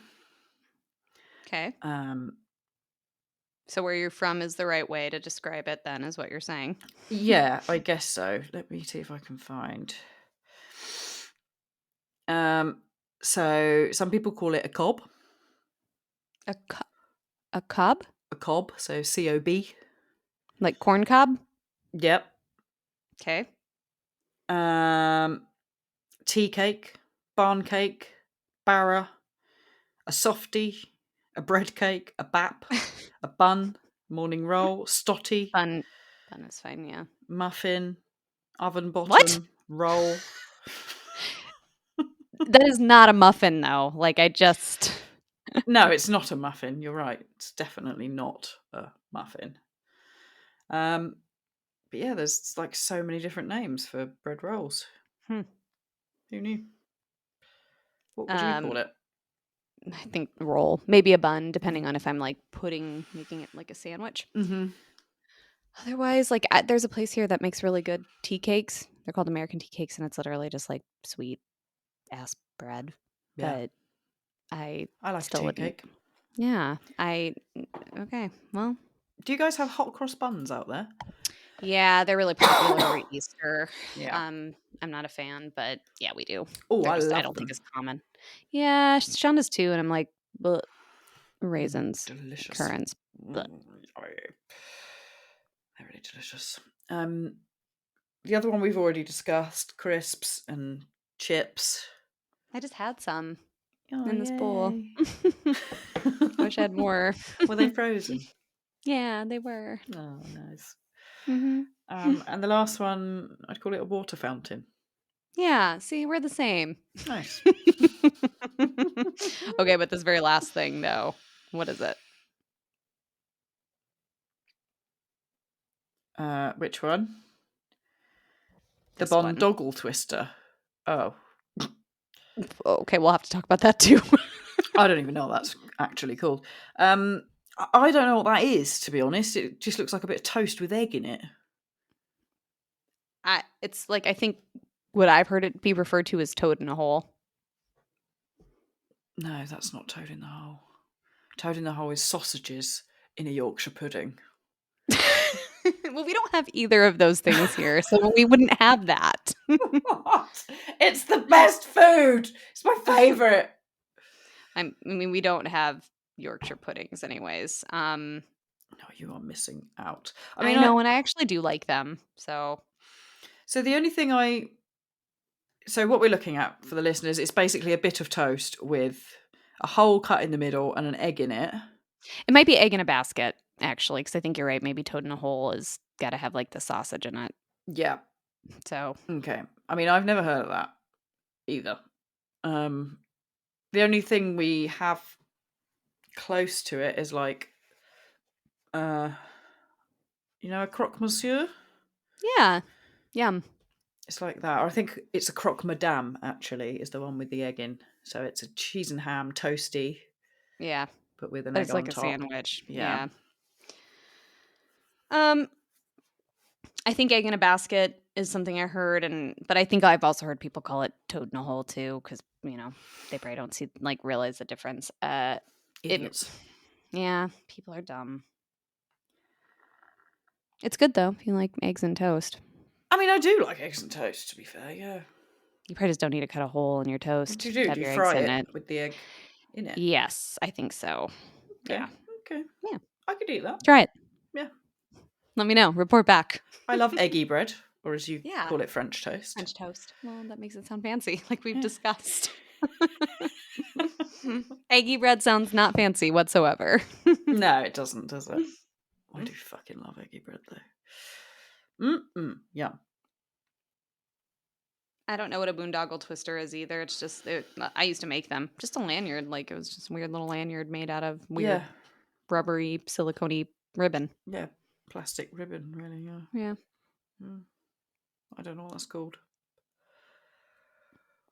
Okay. Um, So where you're from is the right way to describe it then, is what you're saying. yeah, I guess so. Let me see if I can find. So some people call it a cob. A, co- a cob? A cob, so COB. Like corn cob? Yep. Okay. Tea cake, barn cake, barra, a softie, a bread cake, a bap, a bun, morning roll, stotty, Bun is fine, yeah. muffin, oven What? bottom, roll. That is not a muffin though. Like I just No, it's not a muffin. You're right. It's definitely not a muffin. But yeah, there's like so many different names for bread rolls. Hmm. Who knew? What would you call um it? I think roll. Maybe a bun, depending on if I'm like making it like a sandwich. Mm-hmm. Otherwise, like there's a place here that makes really good tea cakes. They're called American tea cakes, and it's literally just like sweet ass bread. Yeah, But I I like a still tea wouldn't. cake. Yeah, okay. Well, Do you guys have hot cross buns out there? yeah, they're really popular over Easter. Yeah. I'm not a fan, but yeah, we do. Oh, They're I just I love don't think them. it's common. Yeah, Sean does too, and I'm like, but raisins, Delicious. currants, but Oh, yeah. They're really delicious. The other one we've already discussed, crisps and chips. I just had some Oh, in this bowl. yay. I wish I had more. Were they frozen? Yeah, they were. Oh, nice. Hmm. And the last one, I'd call it a water fountain. Yeah, see, we're the same. Nice. Okay, but this very last thing, though, what is it? Which one? The This one. Bondoggle Twister. Oh, Okay, we'll have to talk about that too. I don't even know what that's actually called. I don't know what that is, to be honest. It just looks like a bit of toast with egg in it. It's like I think what I've heard it be referred to as toad in a hole. No, that's not toad in the hole. Toad in the hole is sausages in a Yorkshire pudding. Well, we don't have either of those things here, so we wouldn't have that. What? It's the best food. It's my favourite. I mean, we don't have Yorkshire puddings, anyways. No, you are missing out. I know, and I actually do like them. So the only thing so what we're looking at for the listeners, it's basically a bit of toast with a hole cut in the middle and an egg in it. it might be egg in a basket, actually, because I think you're right. Maybe toad in a hole is got to have like the sausage in it. Yeah. So Okay. I mean, I've never heard of that either. The only thing we have close to it is like, a croque monsieur. yeah, yum. It's like that. Or I think it's a croque madame, actually, is the one with the egg in. So it's a cheese and ham toasty, Yeah, but with an but egg it's on like a top. sandwich. Yeah. Yeah. I think egg in a basket is something I heard, but I think I've also heard people call it toad in a hole too, because they probably don't realize the difference. Idiots. Yeah, people are dumb. It's good though if you like eggs and toast. I mean, I do like eggs and toast, to be fair, yeah. You probably just don't need to cut a hole in your toast What do you to do? have Do you your eggs fry in it it. with the egg in it? Yes, I think so. Okay. Yeah. Okay. Yeah. I could eat that. Try it. Yeah. Let me know. Report back. I love eggy bread, or as you Yeah. call it, French toast. French toast. Well, that makes it sound fancy, like we've Yeah. discussed. Eggy bread sounds not fancy whatsoever. No, it doesn't, does it? I do fucking love eggy bread, though. Yeah. I don't know what a boondoggle twister is either. It's just I used to make them. Just a lanyard, like it was just a weird little lanyard made out of weird Yeah. rubbery, silicone ribbon. Yeah, plastic ribbon, really, yeah. Yeah. Mm, I don't know what that's called.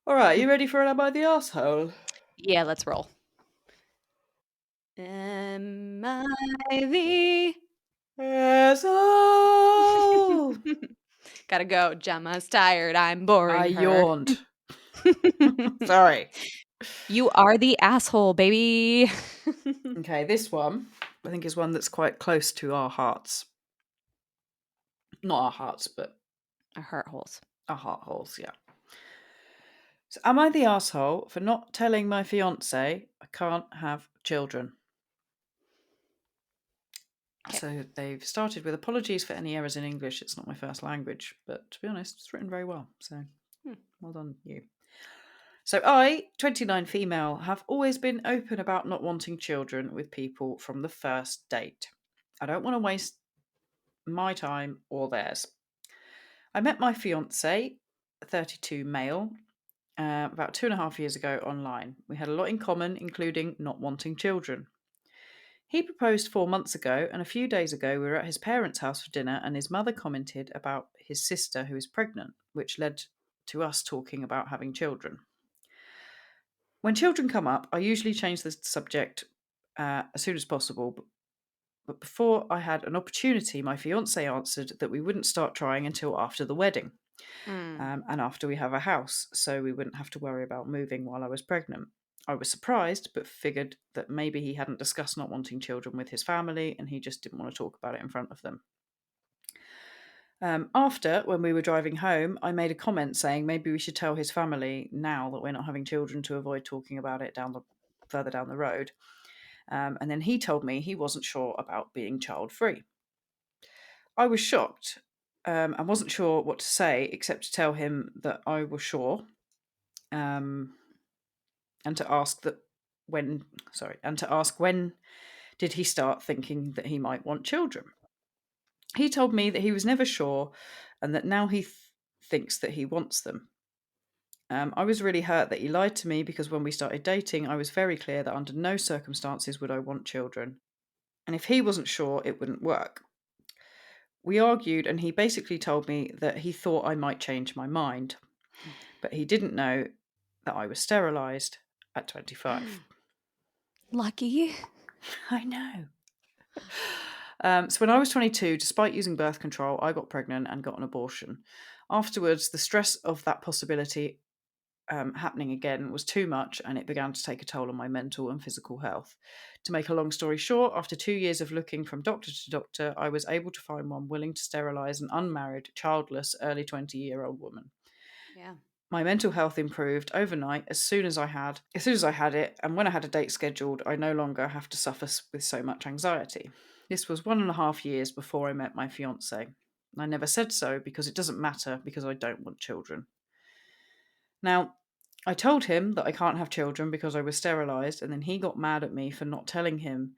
All right, you ready for an Am I the Arsehole? Yeah, let's roll. Am I the Asshole! Gotta go. Gemma's tired. I'm I boring her. yawned. Sorry. You are the asshole, baby. Okay, this one, I think, is one that's quite close to our hearts. Not our hearts, but Our heart holes. our heart holes, yeah. So, am I the arsehole for not telling my fiance I can't have children? Okay. So they've started with apologies for any errors in English. It's not my first language, but to be honest, it's written very well. So well done, you. So I, 29 female, have always been open about not wanting children with people from the first date. I don't want to waste my time or theirs. I met my fiance, 32 male, about 2.5 years ago online. We had a lot in common, including not wanting children. He proposed 4 months ago, and a few days ago we were at his parents' house for dinner, and his mother commented about his sister who is pregnant, which led to us talking about having children. When children come up, I usually change the subject as soon as possible, but before I had an opportunity, my fiance answered that we wouldn't start trying until after the wedding. Mm. And after we have a house, so we wouldn't have to worry about moving while I was pregnant. I was surprised, but figured that maybe he hadn't discussed not wanting children with his family and he just didn't want to talk about it in front of them. After, when we were driving home, I made a comment saying maybe we should tell his family now that we're not having children to avoid talking about it further down the road. And then he told me he wasn't sure about being child free. I was shocked and wasn't sure what to say except to tell him that I was sure. Um, and to ask that when did he start thinking that he might want children. He told me that he was never sure and that now he thinks that he wants them. I was really hurt that he lied to me because when we started dating I was very clear that under no circumstances would I want children, and if he wasn't sure it wouldn't work. We argued and he basically told me that he thought I might change my mind, but he didn't know that I was sterilised at 25. Lucky. I know. So when I was 22, despite using birth control, I got pregnant and got an abortion. Afterwards, the stress of that possibility happening again was too much, and it began to take a toll on my mental and physical health. To make a long story short, after 2 years of looking from doctor to doctor, I was able to find one willing to sterilise an unmarried, childless, early 20-year-old woman. Yeah. My mental health improved overnight as soon as I had it, and when I had a date scheduled, I no longer have to suffer with so much anxiety. This was 1.5 years before I met my fiance. I never said so because it doesn't matter because I don't want children. Now, I told him that I can't have children because I was sterilised, and then he got mad at me for not telling him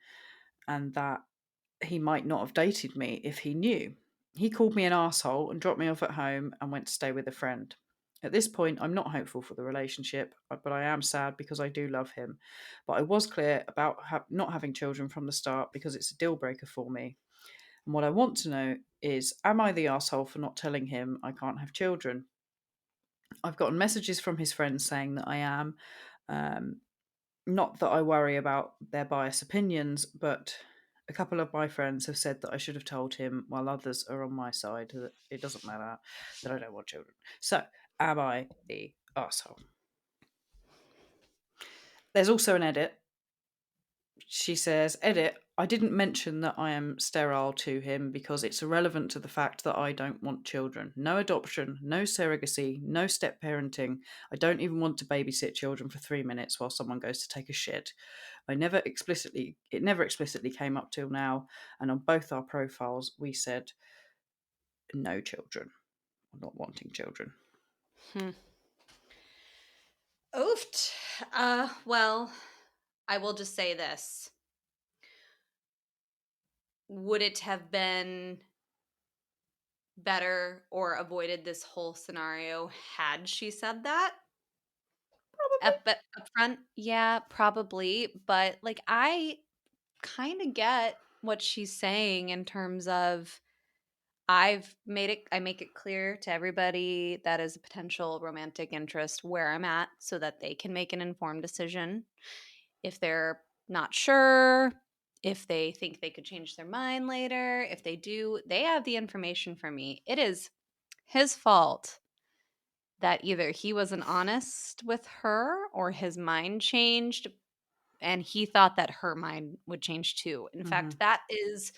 and that he might not have dated me if he knew. He called me an arsehole and dropped me off at home and went to stay with a friend. At this point, I'm not hopeful for the relationship, but I am sad because I do love him. But I was clear about not having children from the start because it's a deal breaker for me. And what I want to know is, am I the arsehole for not telling him I can't have children? I've gotten messages from his friends saying that I am. Um, Not that I worry about their biased opinions, but a couple of my friends have said that I should have told him, while others are on my side, that it doesn't matter, that I don't want children. So, am I the asshole? There's also an edit. She says, edit, I didn't mention that I am sterile to him because it's irrelevant to the fact that I don't want children. No adoption, no surrogacy, no step parenting. I don't even want to babysit children for 3 minutes while someone goes to take a shit. It never explicitly came up till now, and on both our profiles we said no children, or not wanting children. Hmm. Oofed. Well, I will just say this. Would it have been better or avoided this whole scenario had she said that? Probably. But up front, yeah, probably. But like kind of get what she's saying in terms of I make it clear to everybody that is a potential romantic interest where I'm at so that they can make an informed decision. If they're not sure, if they think they could change their mind later, if they do, they have the information from me. It is his fault that either he wasn't honest with her or his mind changed and he thought that her mind would change too. In Mm-hmm. fact, that is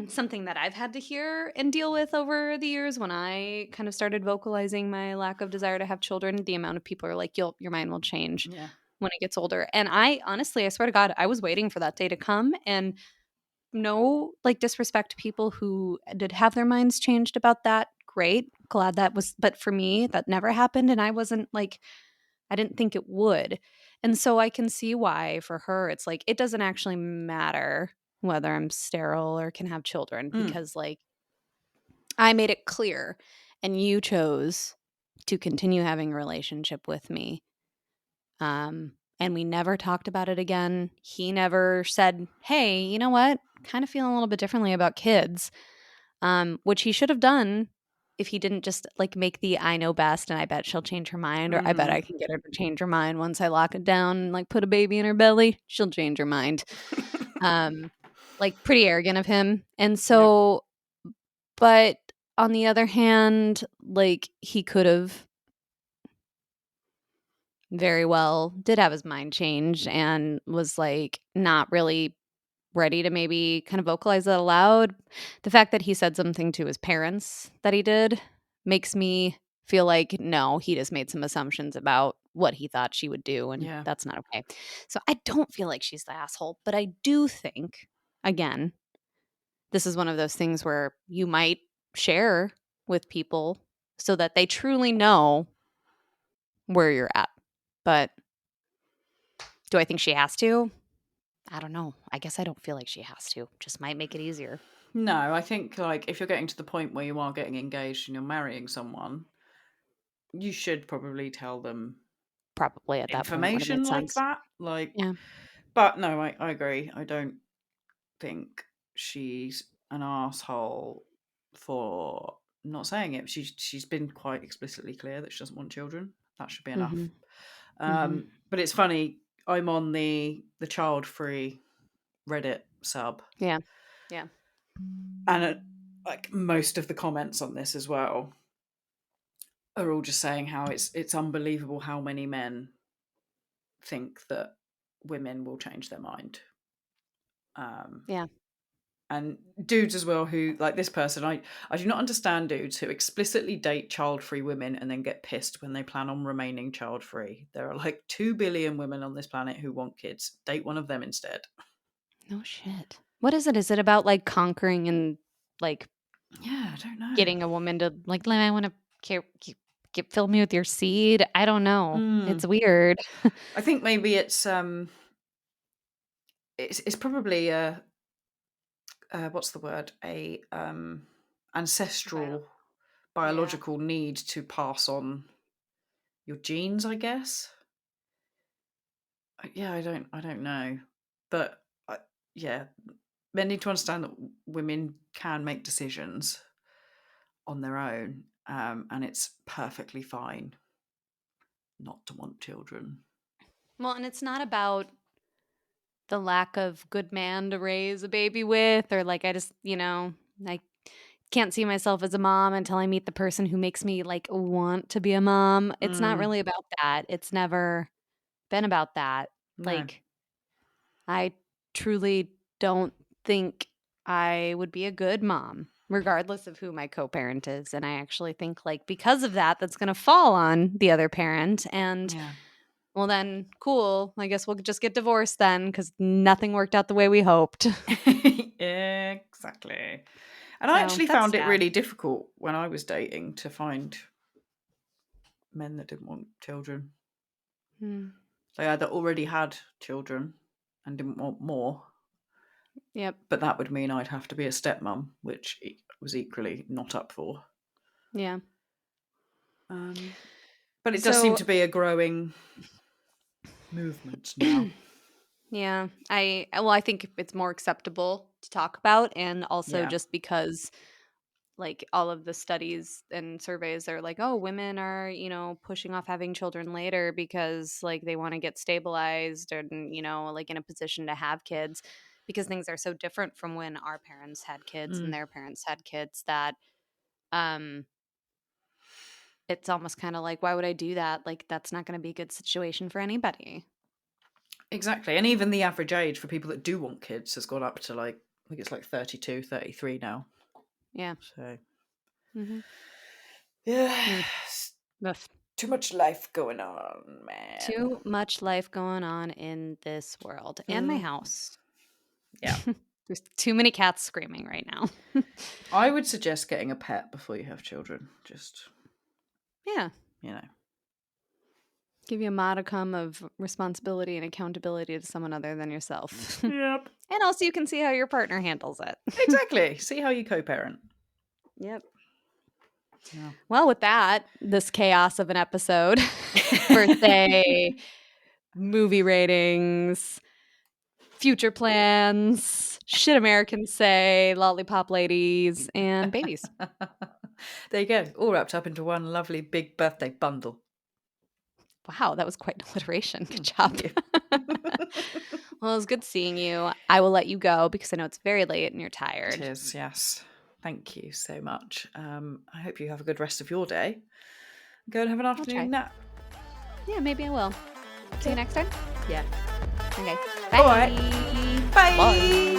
something that I've had to hear and deal with over the years when I kind of started vocalizing my lack of desire to have children. The amount of people are like, your mind will change Yeah. when it gets older. And I honestly, I swear to God, I was waiting for that day to come. And no, like, disrespect to people who did have their minds changed about that. Great. Glad that was, but for me, that never happened. And I wasn't like, I didn't think it would. And so I can see why for her, it's like, it doesn't actually matter whether I'm sterile or can have children Mm. because, like, I made it clear and you chose to continue having a relationship with me. And we never talked about it again. He never said, hey, you know what? Kind of feeling a little bit differently about kids, which he should have done if he didn't just like make the I know best and I bet she'll change her mind or I bet Mm-hmm. I can get her to change her mind once I lock it down and like put a baby in her belly. She'll change her mind. Um, like pretty arrogant of him. And Yep. so, but on the other hand, like he could have very well did have his mind changed and was like not really ready to maybe kind of vocalize that aloud. The fact that he said something to his parents that he did makes me feel like no, he just made some assumptions about what he thought she would do, and Yeah. that's not okay. So I don't feel like she's the asshole, but I do think, again, this is one of those things where you might share with people so that they truly know where you're at. But do I think she has to? I don't know. I guess I don't feel like she has to. Just might make it easier. No, I think like if you're getting to the point where you are getting engaged and you're marrying someone, you should probably tell them Probably at that point would have information made like sense. that. Like, Yeah. but no, I agree. I don't think she's an asshole for not saying it. She's been quite explicitly clear that she doesn't want children. That should be enough. Mhm. Mhm. But it's funny. I'm on the child free Reddit sub, Yeah. Yeah. and like most of the comments on this as well are all just saying how it's unbelievable how many men think that women will change their mind. Um, Yeah. and dudes as well who like this person I do not understand dudes who explicitly date child-free women and then get pissed when they plan on remaining child-free. There are like 2 billion women on this planet who want kids. Date one of them instead. No shit. What is it? Is it about like conquering and like Yeah, I don't know. getting a woman to like, I want to get fill me with your seed? I don't know. It's Mm. weird. I think maybe it's probably a what's the word, a Bio. ancestral Yeah. biological need to pass on your genes, I guess. Yeah, I don't know, but yeah, men need to understand that women can make decisions on their own, and it's perfectly fine not to want children. Well, and it's not about the lack of good man to raise a baby with or like I just, I can't see myself as a mom until I meet the person who makes me like want to be a mom. It's not Mm, really about that. It's never been about that. no. Like I truly don't think I would be a good mom regardless of who my co-parent is, and I actually think like because of that that's going to fall on the other parent and Yeah. well then cool, I guess we'll just get divorced then cuz nothing worked out the way we hoped. Exactly. And I So, actually that's found it sad. really difficult when I was dating to find men that didn't want children. Mm. They either already had children and didn't want more, Yep. but that would mean I'd have to be a stepmom, which was equally not up for. Yeah. Um, but it does seem So to be a growing movement now. Yeah. I think it's more acceptable to talk about, and also Yeah. just because like all of the studies and surveys are like, oh, women are, pushing off having children later because like they want to get stabilized and, like in a position to have kids, because things are so different from when our parents had kids and Mm. their parents had kids that um it's almost kind of like, why would I do that? Like, that's not going to be a good situation for anybody. Exactly. And even the average age for people that do want kids has gone up to like, I think it's like 32, 33 now. Yeah. So, Mm-hmm. yeah, Mm. Ugh. too much life going on, man. Too much life going on in this world and my Mm. house. Yeah. There's too many cats screaming right now. I would suggest getting a pet before you have children. Just, Yeah. you know. Give you a modicum of responsibility and accountability to someone other than yourself. Yep. And also you can see how your partner handles it. Exactly. See how you co-parent. Yep. Yeah. Well, with that, this chaos of an episode, birthday, movie ratings, future plans, shit Americans say, lollipop ladies, and babies. There you go. All wrapped up into one lovely big birthday bundle. Wow, that was quite an alliteration. Good job. Thank you. Well, it was good seeing you. I will let you go because I know it's very late and you're tired. It is, yes. Thank you so much. I hope you have a good rest of your day. Go and have an I'll try. afternoon nap. Yeah, maybe I will. See you next time. Yeah. Okay. All Bye. right. Bye.